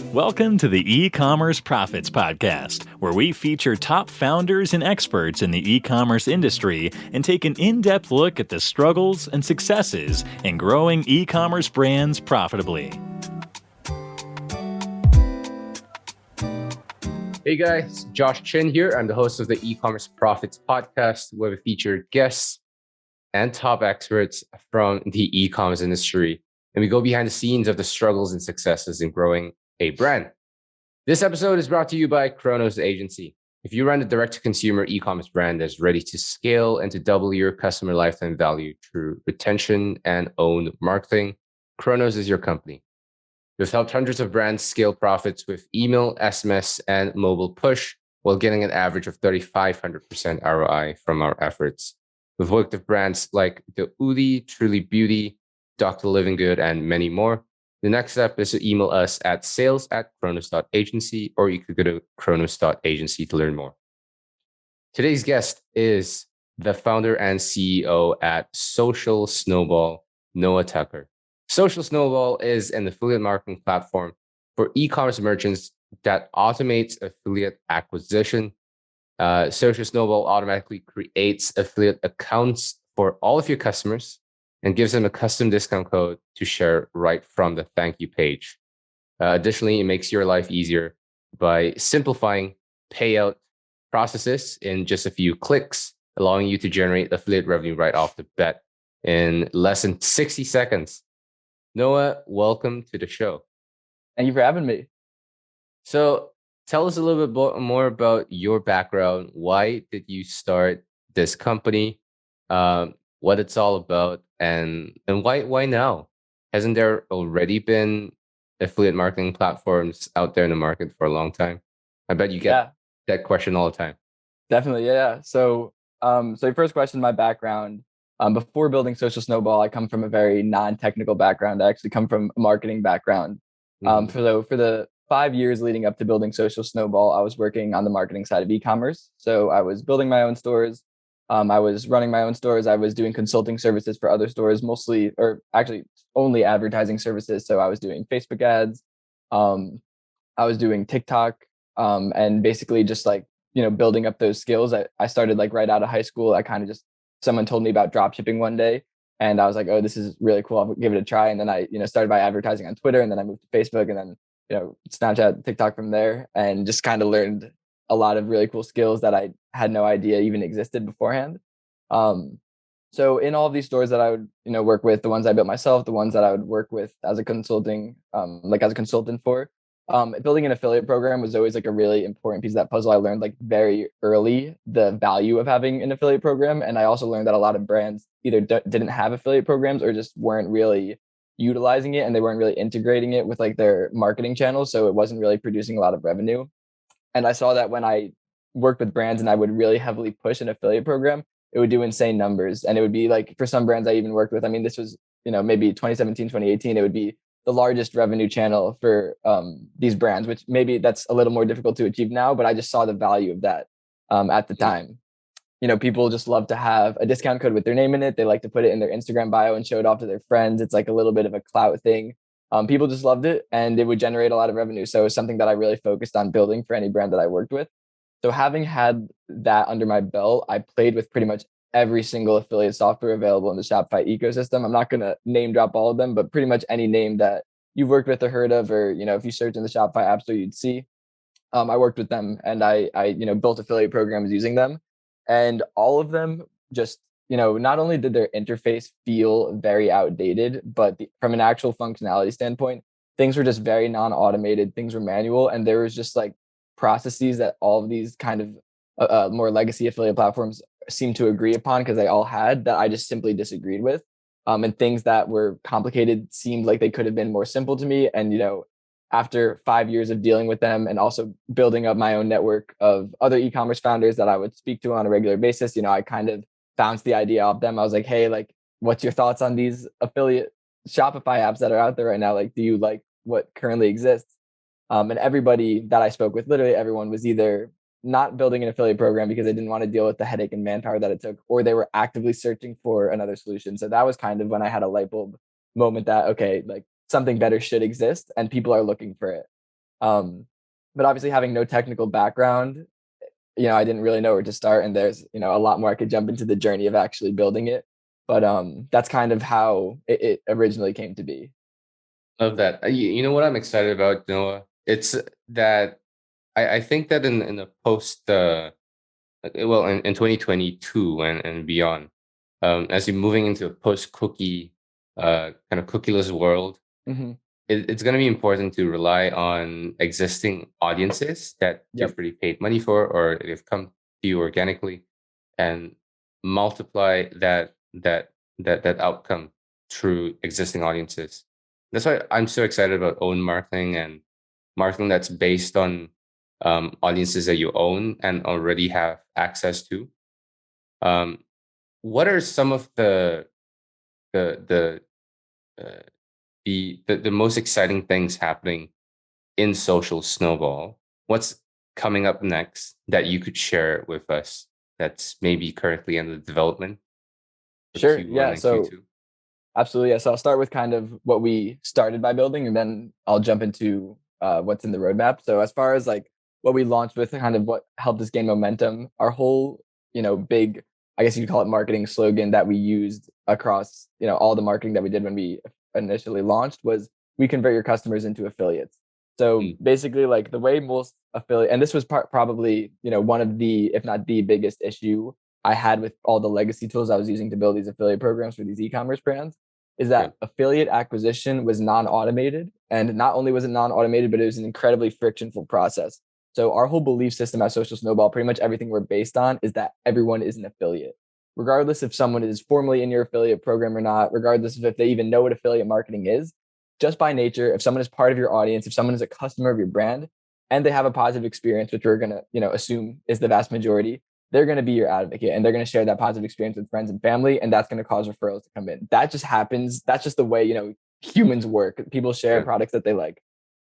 Welcome to the eCommerce Profits Podcast, where we feature top founders and experts in the e-commerce industry and take an in-depth look at the struggles and successes in growing e-commerce brands profitably. Hey guys, Josh Chin here. I'm the host of the eCommerce Profits Podcast, where we feature guests and top experts from the e-commerce industry, and we go behind the scenes of the struggles and successes in growing a brand. This episode is brought to you by Chronos Agency. If you run a direct-to-consumer e-commerce brand that's ready to scale and to double your customer lifetime value through retention and owned marketing, Chronos is your company. We've helped hundreds of brands scale profits with email, SMS, and mobile push while getting an average of 3,500% ROI from our efforts. We've worked with brands like The Udi, Truly Beauty, Dr. Living Good, and many more. The next step is to email us at sales@chronos.agency, or you could go to chronos.agency to learn more. Today's guest is the founder and CEO at Social Snowball, Noah Tucker. Social Snowball is an affiliate marketing platform for e-commerce merchants that automates affiliate acquisition. Social Snowball automatically creates affiliate accounts for all of your customers and gives them a custom discount code to share right from the thank you page. Additionally, it makes your life easier by simplifying payout processes in just a few clicks, allowing you to generate affiliate revenue right off the bat in less than 60 seconds. Noah, welcome to the show. Thank you for having me. So tell us a little bit more about your background. Why did you start this company? What it's all about, and why now? Hasn't there already been affiliate marketing platforms out there in the market for a long time? I bet you get that question all the time. Definitely, yeah. So your first question, my background. Before building Social Snowball, I come from a very non-technical background. I actually come from a marketing background. For the 5 years leading up to building Social Snowball, I was working on the marketing side of e-commerce. So I was building my own stores. I was running my own stores. I was doing consulting services for other stores, mostly, or actually only advertising services. So I was doing Facebook ads. I was doing TikTok, and basically just building up those skills. I started right out of high school. Someone told me about drop shipping one day, and I was like, oh, this is really cool. I'll give it a try. And then I, started by advertising on Twitter, and then I moved to Facebook, and then, Snapchat, TikTok from there, and just kind of learned a lot of really cool skills that I had no idea even existed beforehand. So in all of these stores that I would, work with, the ones I built myself, the ones that I would work with as a consulting, as a consultant for, building an affiliate program was always a really important piece of that puzzle. I learned very early the value of having an affiliate program. And I also learned that a lot of brands either didn't have affiliate programs or just weren't really utilizing it, and they weren't really integrating it with their marketing channels. So it wasn't really producing a lot of revenue. And I saw that when I worked with brands and I would really heavily push an affiliate program, it would do insane numbers. And it would be for some brands I even worked with, this was, maybe 2017, 2018, it would be the largest revenue channel for these brands, which maybe that's a little more difficult to achieve now, but I just saw the value of that at the time. People just love to have a discount code with their name in it. They like to put it in their Instagram bio and show it off to their friends. It's a little bit of a clout thing. People just loved it, and it would generate a lot of revenue. So it was something that I really focused on building for any brand that I worked with. So having had that under my belt, I played with pretty much every single affiliate software available in the Shopify ecosystem. I'm not going to name drop all of them, but pretty much any name that you've worked with or heard of, or, if you search in the Shopify app store, you'd see. I worked with them, and I built affiliate programs using them, and all of them just, not only did their interface feel very outdated, but from an actual functionality standpoint, things were just very non-automated. Things were manual, and there was just processes that all of these kind of more legacy affiliate platforms seem to agree upon, because they all had, that I just simply disagreed with. And things that were complicated seemed like they could have been more simple to me. And, after 5 years of dealing with them and also building up my own network of other e-commerce founders that I would speak to on a regular basis, I kind of bounced the idea off them. I was like, hey, what's your thoughts on these affiliate Shopify apps that are out there right now? Do you like what currently exists? And everybody that I spoke with, literally everyone, was either not building an affiliate program because they didn't want to deal with the headache and manpower that it took, or they were actively searching for another solution. So that was kind of when I had a light bulb moment that, okay, like something better should exist and people are looking for it. But obviously having no technical background, I didn't really know where to start. And there's, a lot more I could jump into the journey of actually building it. But that's kind of how it originally came to be. Love that. You know what I'm excited about, Noah? It's that I think that in the post, in 2022 and beyond, as you're moving into a post-cookie, kind of cookieless world, Mm-hmm. it's going to be important to rely on existing audiences that you've Yep. already paid money for, or they've come to you organically, and multiply that outcome through existing audiences. That's why I'm so excited about own marketing and marketing that's based on audiences that you own and already have access to. What are some of the uh, the most exciting things happening in Social Snowball? What's coming up next that you could share with us that's maybe currently under development for Sure. Q1 Yeah. and So Q2? absolutely. Yeah. So I'll start with kind of what we started by building, and then I'll jump into what's in the roadmap. So as far as like what we launched with, kind of what helped us gain momentum, our whole, big, I guess you could call it marketing slogan that we used across, all the marketing that we did when we initially launched was we convert your customers into affiliates. So Mm, basically, like the way most affiliate, and this was probably, one of the, if not the biggest issue I had with all the legacy tools I was using to build these affiliate programs for these e-commerce brands is yeah. that affiliate acquisition was non-automated. And not only was it non-automated, but it was an incredibly frictionful process. So our whole belief system at Social Snowball, pretty much everything we're based on is that everyone is an affiliate. Regardless if someone is formally in your affiliate program or not, regardless of if they even know what affiliate marketing is, just by nature, if someone is part of your audience, if someone is a customer of your brand and they have a positive experience, which we're going to, assume is the vast majority, they're going to be your advocate and they're going to share that positive experience with friends and family. And that's going to cause referrals to come in. That just happens. That's just the way, humans work. People share Yeah. products that they like.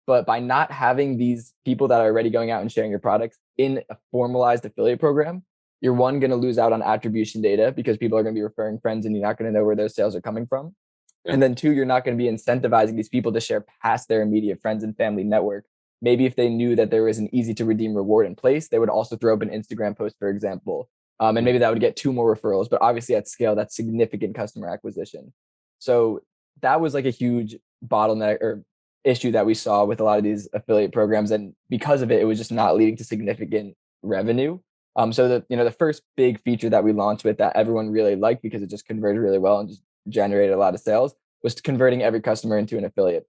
But by not having these people that are already going out and sharing your products in a formalized affiliate program, you're one, going to lose out on attribution data because people are going to be referring friends and you're not going to know where those sales are coming from. Yeah. And then two, you're not going to be incentivizing these people to share past their immediate friends and family network. Maybe if they knew that there was an easy to redeem reward in place, they would also throw up an Instagram post, for example. And maybe that would get 2 more referrals. But obviously at scale, that's significant customer acquisition. So that was like a huge bottleneck or issue that we saw with a lot of these affiliate programs. And because of it, it was just not leading to significant revenue. So the first big feature that we launched with that everyone really liked because it just converted really well and just generated a lot of sales was converting every customer into an affiliate.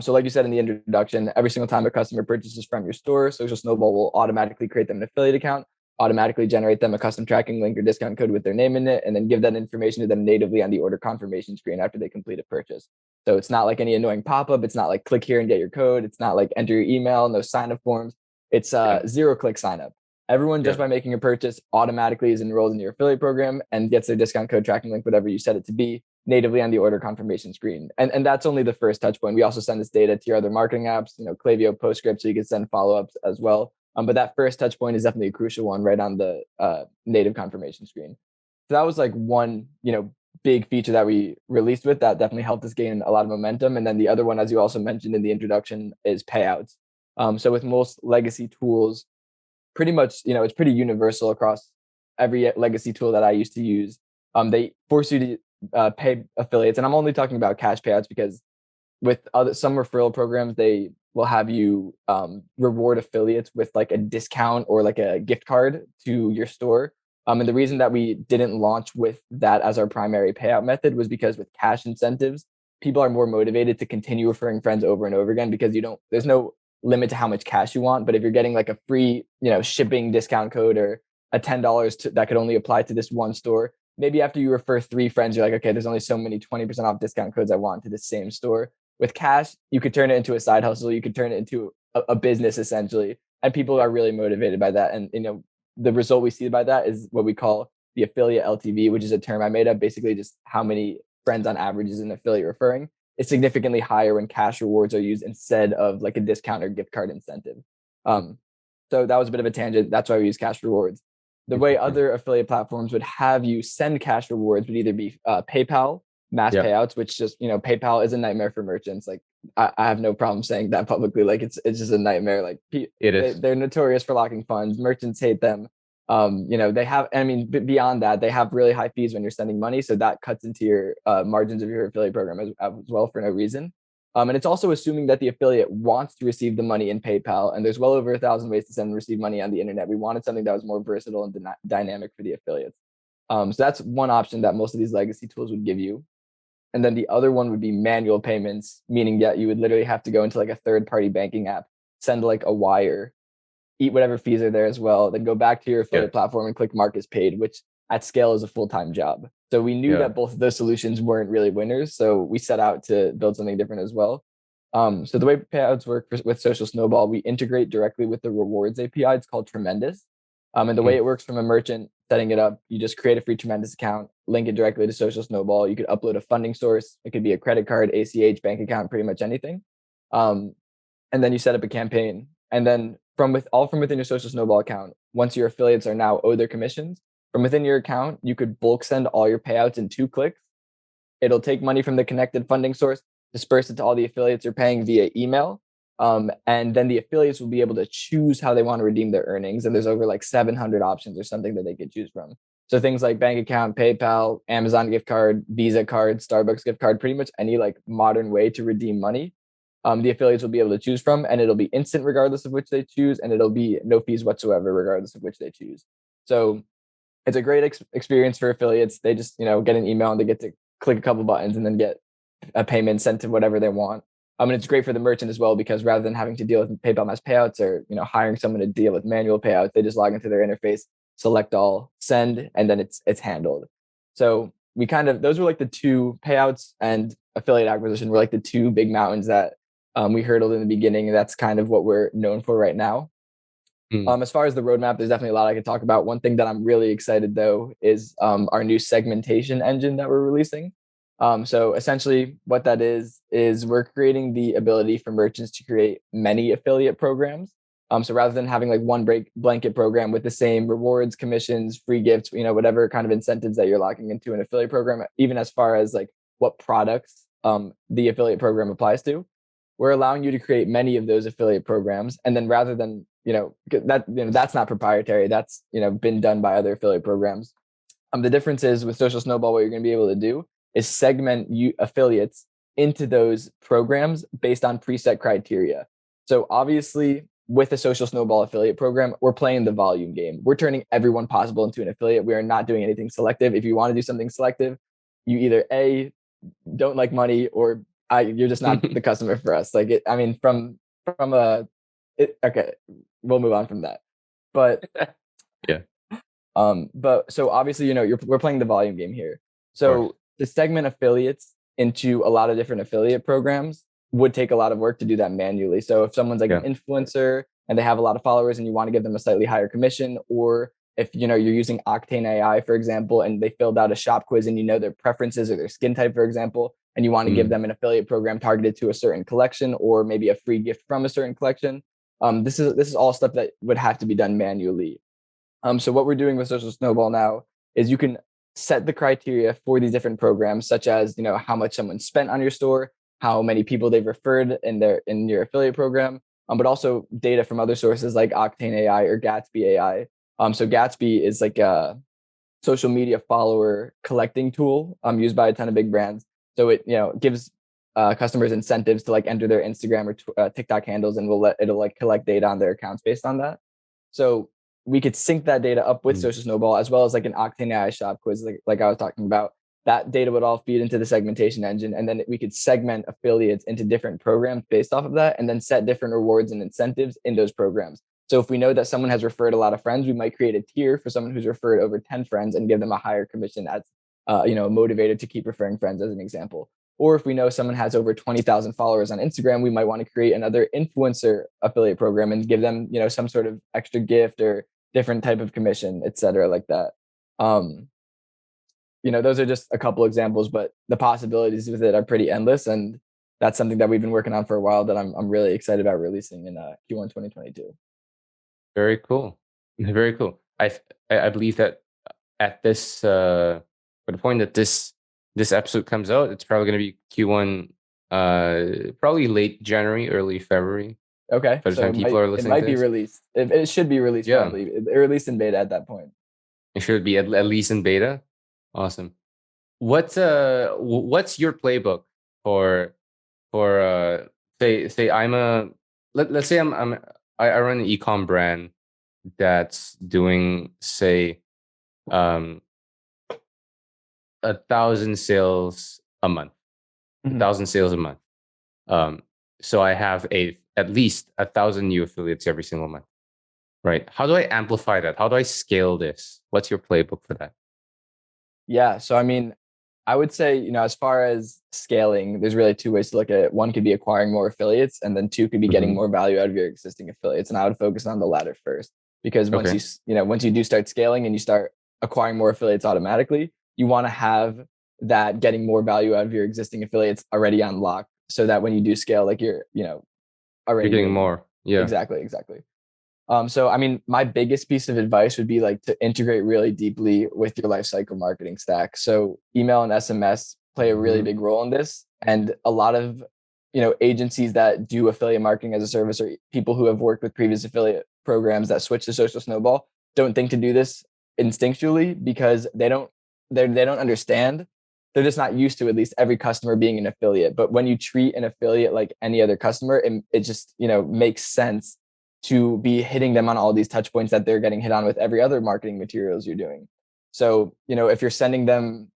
So like you said in the introduction, every single time a customer purchases from your store, Social Snowball will automatically create them an affiliate account, automatically generate them a custom tracking link or discount code with their name in it, and then give that information to them natively on the order confirmation screen after they complete a purchase. So it's not like any annoying pop-up. It's not like click here and get your code. It's not like enter your email, no sign-up forms. It's zero-click sign-up. Everyone just by making a purchase automatically is enrolled in your affiliate program and gets their discount code tracking link, whatever you set it to be, natively on the order confirmation screen. And that's only the first touch point. We also send this data to your other marketing apps, Klaviyo, PostScript, so you can send follow-ups as well. But that first touch point is definitely a crucial one right on the native confirmation screen. So that was like one, big feature that we released with that definitely helped us gain a lot of momentum. And then the other one, as you also mentioned in the introduction, is payouts. So with most legacy tools, pretty much, it's pretty universal across every legacy tool that I used to use. They force you to pay affiliates, and I'm only talking about cash payouts because with some referral programs, they will have you reward affiliates with like a discount or like a gift card to your store. And the reason that we didn't launch with that as our primary payout method was because with cash incentives, people are more motivated to continue referring friends over and over again because there's no limit to how much cash you want. But if you're getting like a free, shipping discount code or a $10 that could only apply to this one store, maybe after you refer 3 friends, you're like, okay, there's only so many 20% off discount codes I want to the same store. With cash, you could turn it into a side hustle. You could turn it into a business essentially. And people are really motivated by that. And, the result we see by that is what we call the affiliate LTV, which is a term I made up, basically just how many friends on average is an affiliate referring. It's significantly higher when cash rewards are used instead of like a discount or gift card incentive. So that was a bit of a tangent. That's why we use cash rewards. The way other affiliate platforms would have you send cash rewards would either be PayPal, mass payouts, which just, PayPal is a nightmare for merchants. Like I have no problem saying that publicly. Like it's just a nightmare. Like they're notorious for locking funds. Merchants hate them. They have, I mean, beyond that, they have really high fees when you're sending money. So that cuts into your margins of your affiliate program as well for no reason. And it's also assuming that the affiliate wants to receive the money in PayPal. And there's well over 1,000 ways to send and receive money on the internet. We wanted something that was more versatile and dynamic for the affiliates. So that's one option that most of these legacy tools would give you. And then the other one would be manual payments, meaning that you would literally have to go into like a third-party banking app, send like a wire, eat whatever fees are there as well, then go back to your affiliate platform and click mark as paid, which at scale is a full-time job. So we knew that both of those solutions weren't really winners. So we set out to build something different as well. So the way payouts work with Social Snowball, we integrate directly with the rewards API. It's called Tremendous. And the way it works from a merchant setting it up, you just create a free Tremendous account, link it directly to Social Snowball. You could upload a funding source. It could be a credit card, ACH, bank account, pretty much anything. And then you set up a campaign. And then from within your Social Snowball account, once your affiliates are now owed their commissions, from within your account, you could bulk send all your payouts in 2 clicks. It'll take money from the connected funding source, disperse it to all the affiliates you're paying via email. And then the affiliates will be able to choose how they want to redeem their earnings. And there's over like 700 options or something that they could choose from. So things like bank account, PayPal, Amazon gift card, Visa card, Starbucks gift card, pretty much any like modern way to redeem money, the affiliates will be able to choose from, and it'll be instant regardless of which they choose, and it'll be no fees whatsoever regardless of which they choose. So it's a great experience for affiliates. They just get an email and they get to click a couple buttons and then get a payment sent to whatever they want. And it's great for the merchant as well, because rather than having to deal with PayPal mass payouts or hiring someone to deal with manual payouts, they just log into their interface, select all, send, and then it's handled. So we those were like the two, payouts and affiliate acquisition were like the two big mountains that we hurdled in the beginning, and that's kind of what we're known for right now. As far as the roadmap, there's definitely a lot I could talk about. One thing that I'm really excited though is our new segmentation engine that we're releasing. So essentially what that is we're creating the ability for merchants to create many affiliate programs. So rather than having like one blanket program with the same rewards, commissions, free gifts, whatever kind of incentives that you're locking into an affiliate program, even as far as like what products the affiliate program applies to, we're allowing you to create many of those affiliate programs. And then rather than, that's not proprietary, that's, been done by other affiliate programs. The difference is with Social Snowball, what you're going to be able to do is segment affiliates into those programs based on preset criteria. So obviously with a Social Snowball affiliate program, we're playing the volume game. We're turning everyone possible into an affiliate. We are not doing anything selective. If you want to do something selective, you either A, don't like money, or you're just not the customer for us. Like okay, we'll move on from that. But but so obviously, we're playing the volume game here. So to segment affiliates into a lot of different affiliate programs would take a lot of work to do that manually. So if someone's like an influencer and they have a lot of followers and you want to give them a slightly higher commission, or if you're using Octane AI, for example, and they filled out a shop quiz and their preferences or their skin type, for example, and you want to give them an affiliate program targeted to a certain collection or maybe a free gift from a certain collection, this is all stuff that would have to be done manually. So what we're doing with Social Snowball now is you can set the criteria for these different programs, such as how much someone spent on your store, how many people they've referred in your affiliate program, but also data from other sources like Octane AI or Gatsby AI. So Gatsby is like a social media follower collecting tool used by a ton of big brands. So it gives customers incentives to like enter their Instagram or TikTok handles, and it'll like collect data on their accounts based on that. So we could sync that data up with Social Snowball, as well as like an Octane AI shop quiz, like I was talking about. That data would all feed into the segmentation engine, and then we could segment affiliates into different programs based off of that, and then set different rewards and incentives in those programs. So if we know that someone has referred a lot of friends, we might create a tier for someone who's referred over 10 friends and give them a higher commission as motivated to keep referring friends, as an example. Or if we know someone has over 20,000 followers on Instagram, we might want to create another influencer affiliate program and give them, some sort of extra gift or different type of commission, et cetera, like that. Those are just a couple examples, but the possibilities with it are pretty endless. And that's something that we've been working on for a while that I'm really excited about releasing in Q1 2022. Very cool. Very cool. I believe that at this, for the point that this episode comes out, it's probably going to be Q1 Probably late January, early February. Okay, By the so time people are it listening might to be this, released. It should be released yeah, probably. Or released in beta at that point. it should be at least in beta. Awesome. What's your playbook for say I'm a let's say I run an ecom brand that's doing say um 1,000 sales a month, a Mhm. thousand sales a month. Um, so I have at least 1,000 new affiliates every single month, right? How do I amplify that? How do I scale this? What's your playbook for that? Yeah, so I mean, I would say, as far as scaling, there's really two ways to look at it. One could be acquiring more affiliates, and then two could be getting Hmm. more value out of your existing affiliates. And I would focus on the latter first, because Okay, once you do start scaling and you start acquiring more affiliates automatically, you want to have that getting more value out of your existing affiliates already on lock, so that when you do scale, like you're, you're already getting doing more. Yeah. exactly. So I mean, my biggest piece of advice would be like to integrate really deeply with your lifecycle marketing stack. So email and SMS play a really Hmm. big role in this. And a lot of, agencies that do affiliate marketing as a service, or people who have worked with previous affiliate programs that switch to Social Snowball, don't think to do this instinctually, because they don't understand. They're just not used to at least every customer being an affiliate. But when you treat an affiliate like any other customer, it just, makes sense to be hitting them on all these touch points that they're getting hit on with every other marketing materials you're doing. So, if you're sending them,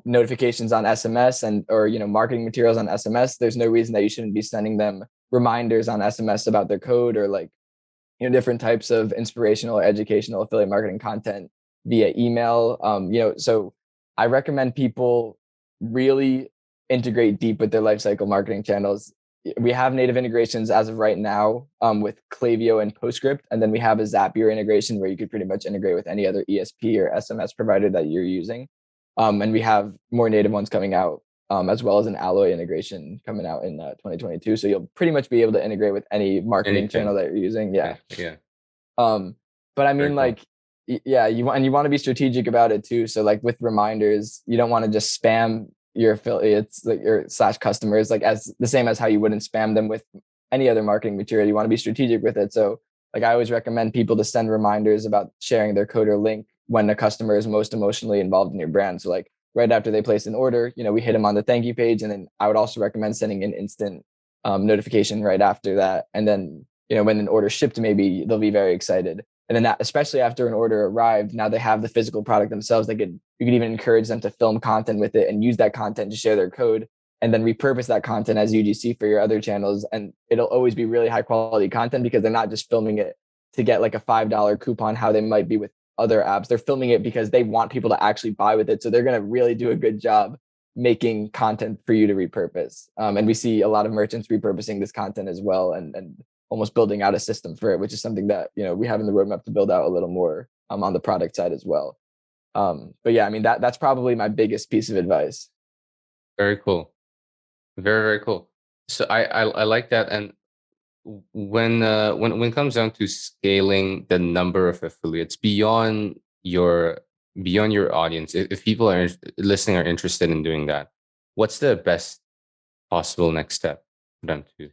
notifications on SMS and or marketing materials on SMS, there's no reason that you shouldn't be sending them reminders on SMS about their code, or like, different types of inspirational or educational affiliate marketing content via email. So I recommend people really integrate deep with their lifecycle marketing channels. We have native integrations as of right now, with Klaviyo and PostScript, and then we have a Zapier integration where you could pretty much integrate with any other ESP or SMS provider that you're using. And we have more native ones coming out, as well as an Alloy integration coming out in 2022. So you'll pretty much be able to integrate with any marketing channel Anything. that you're using. Yeah. Okay. Yeah. Um, but I Very mean, cool. like, yeah, you want to be strategic about it too. So like with reminders, you don't want to just spam your affiliates, like your slash customers, like as the same as how you wouldn't spam them with any other marketing material. You want to be strategic with it. So like I always recommend people to send reminders about sharing their code or link when the customer is most emotionally involved in your brand. So like right after they place an order, we hit them on the thank you page, and then I would also recommend sending an instant notification right after that. And then when an order shipped, maybe they'll be very excited. And then that, especially after an order arrived, now they have the physical product themselves. You could even encourage them to film content with it and use that content to share their code, and then repurpose that content as UGC for your other channels. And it'll always be really high quality content, because they're not just filming it to get like a $5 coupon, how they might be with other apps. They're filming it because they want people to actually buy with it. So they're going to really do a good job making content for you to repurpose. And we see a lot of merchants repurposing this content as well, and almost building out a system for it, which is something that we have in the roadmap to build out a little more, on the product side as well. But yeah, I mean that's probably my biggest piece of advice. Very cool. Very cool. So I like that. And when it comes down to scaling the number of affiliates beyond your audience, if people are listening are interested in doing that, what's the best possible next step for them to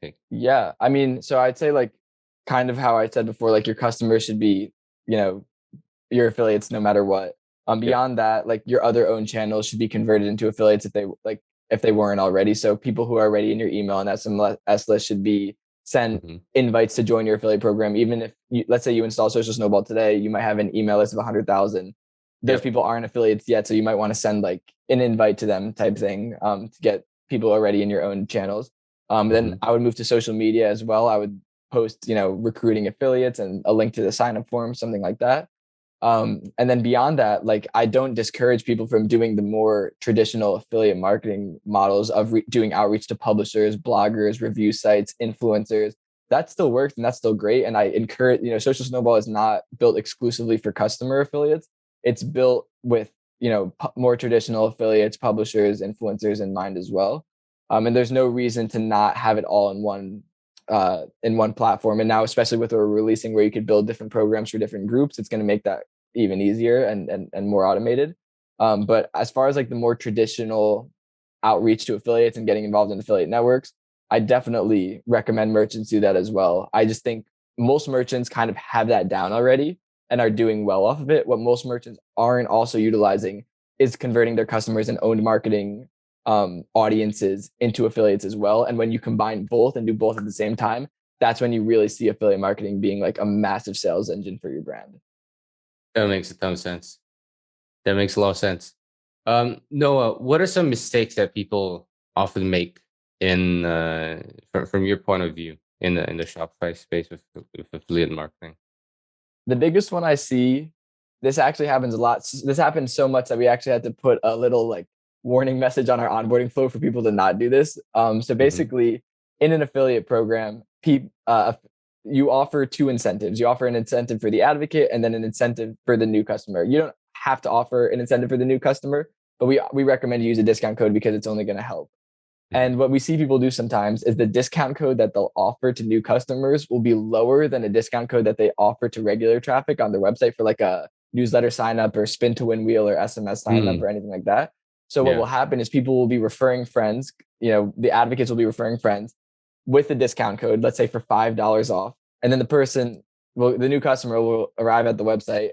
take? Yeah, I mean, so I'd say like kind of how I said before, like your customers should be, you know, your affiliates no matter what. Yep. Beyond that, like your other own channels should be converted into affiliates if they weren't already. So people who are already in your email and SMS list should be sent Hmm. invites to join your affiliate program. Even if let's say you install Social Snowball today, you might have an email list of 100,000. Those Yep. people aren't affiliates yet, so you might want to send like an invite to them type thing, to get people already in your own channels. Then Hmm. I would move to social media as well. I would post, recruiting affiliates and a link to the sign up form, something like that. And then beyond that, like I don't discourage people from doing the more traditional affiliate marketing models of doing outreach to publishers, bloggers, review sites, influencers. That still works and that's still great. And I encourage, Social Snowball is not built exclusively for customer affiliates. It's built with, more traditional affiliates, publishers, influencers in mind as well. And there's no reason to not have it all in one platform. And now, especially with what we're releasing, where you could build different programs for different groups, it's going to make that even easier and more automated. But as far as like the more traditional outreach to affiliates and getting involved in affiliate networks, I definitely recommend merchants do that as well. I just think most merchants kind of have that down already and are doing well off of it. What most merchants aren't also utilizing is converting their customers and owned marketing audiences into affiliates as well. And when you combine both and do both at the same time, that's when you really see affiliate marketing being like a massive sales engine for your brand. That makes a ton of sense. That makes a lot of sense. Noah, what are some mistakes that people often make in from your point of view in the Shopify space with affiliate marketing? The biggest one I see, this actually happens a lot. This happens so much that we actually had to put a little like warning message on our onboarding flow for people to not do this. So basically, in an affiliate program, you offer two incentives. You offer an incentive for the advocate and then an incentive for the new customer. You don't have to offer an incentive for the new customer, but we recommend you use a discount code because it's only going to help. And what we see people do sometimes is the discount code that they'll offer to new customers will be lower than a discount code that they offer to regular traffic on their website for like a newsletter sign up or spin to win wheel or SMS sign up or anything like that. So what will happen is people will be referring friends, the advocates will be referring friends with the discount code, let's say for $5 off. And then the new customer will arrive at the website,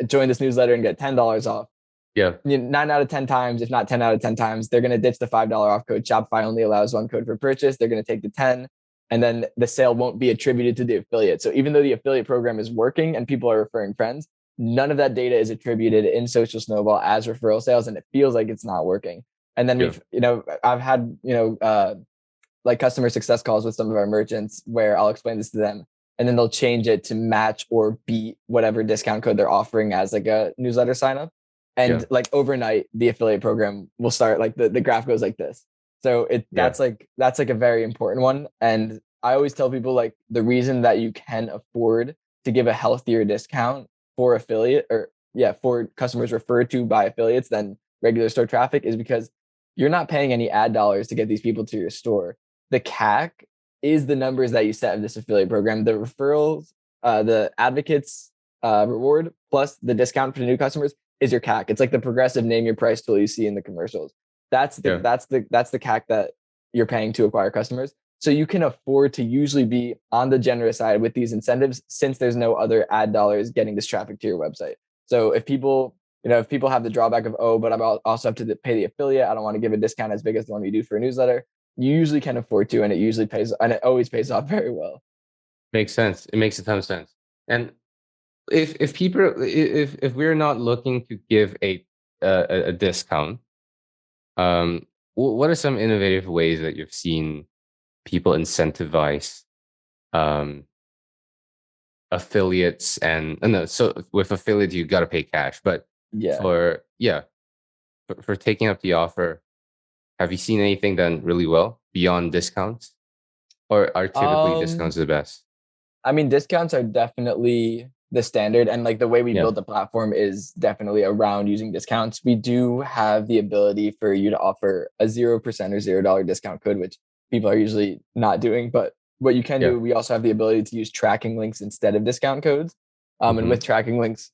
join this newsletter and get $10 off. Yeah. 9 out of 10 times, if not 10 out of 10 times, they're going to ditch the $5 off code. Shopify only allows one code for purchase. They're going to take the 10 and then the sale won't be attributed to the affiliate. So even though the affiliate program is working and people are referring friends, none of that data is attributed in Social Snowball as referral sales. And it feels like it's not working. And then I've had, like customer success calls with some of our merchants where I'll explain this to them and then they'll change it to match or beat whatever discount code they're offering as like a newsletter sign up. And like overnight, the affiliate program will start like the graph goes like this. So that's like a very important one. And I always tell people like the reason that you can afford to give a healthier discount for affiliate for customers referred to by affiliates than regular store traffic is because you're not paying any ad dollars to get these people to your store. The CAC is the numbers that you set in this affiliate program. The referrals, the advocates reward plus the discount for the new customers is your CAC. It's like the progressive name your price tool you see in the commercials. That's the CAC that you're paying to acquire customers. So you can afford to usually be on the generous side with these incentives since there's no other ad dollars getting this traffic to your website. So if people have the drawback of, but I also have to pay the affiliate, I don't want to give a discount as big as the one we do for a newsletter, you usually can afford to, and it always pays off very well. Makes sense. It makes a ton of sense. And if we're not looking to give a discount, what are some innovative ways that you've seen people incentivize affiliates so with affiliates you got to pay cash, but for taking up the offer, have you seen anything done really well beyond discounts, or are typically discounts the best? I mean, discounts are definitely the standard, and like the way we build the platform is definitely around using discounts. We do have the ability for you to offer a 0% or $0 discount code, which people are usually not doing. But what you can do, we also have the ability to use tracking links instead of discount codes. And with tracking links,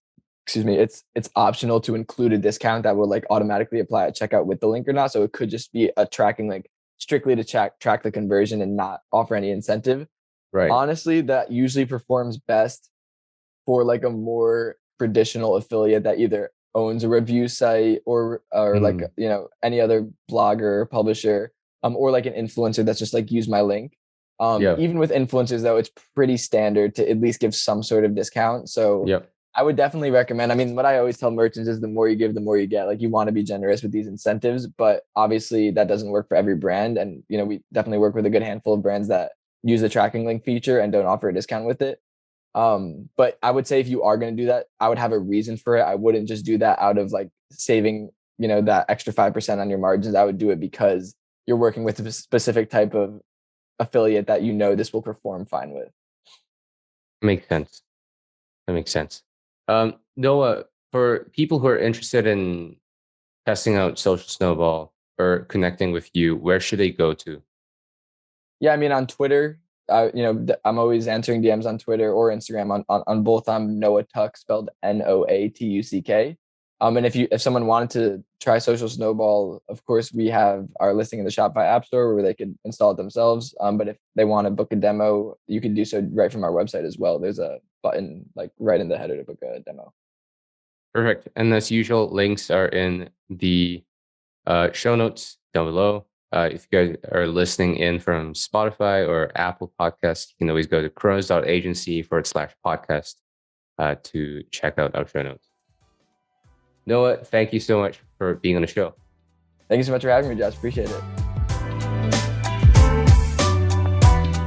it's optional to include a discount that will like automatically apply at checkout with the link or not. So it could just be a tracking link strictly to track the conversion and not offer any incentive. Right. Honestly, that usually performs best for like a more traditional affiliate that either owns a review site or like any other blogger or publisher, or like an influencer that's just like use my link. Even with influencers though, it's pretty standard to at least give some sort of discount. So I would definitely recommend. I mean, what I always tell merchants is the more you give, the more you get. Like you want to be generous with these incentives, but obviously that doesn't work for every brand. And we definitely work with a good handful of brands that use the tracking link feature and don't offer a discount with it. But I would say if you are going to do that, I would have a reason for it. I wouldn't just do that out of like saving, that extra 5% on your margins. I would do it because you're working with a specific type of affiliate that this will perform fine with. Makes sense. That makes sense. Noah, for people who are interested in testing out Social Snowball or connecting with you, where should they go to? Yeah, I mean, on Twitter, I'm always answering DMs on Twitter or Instagram. On both, I'm Noah Tuck, spelled Noatuck. And if someone wanted to try Social Snowball, of course, we have our listing in the Shopify App Store where they can install it themselves. But if they want to book a demo, you can do so right from our website as well. There's a button like right in the header to book a demo. Perfect. And as usual, links are in the show notes down below. If you guys are listening in from Spotify or Apple Podcasts, you can always go to chronos.agency/podcast to check out our show notes. Noah, thank you so much for being on the show. Thank you so much for having me, Josh. Appreciate it.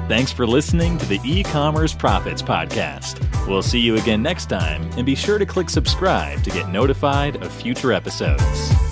Thanks for listening to the E-commerce Profits Podcast. We'll see you again next time, and be sure to click subscribe to get notified of future episodes.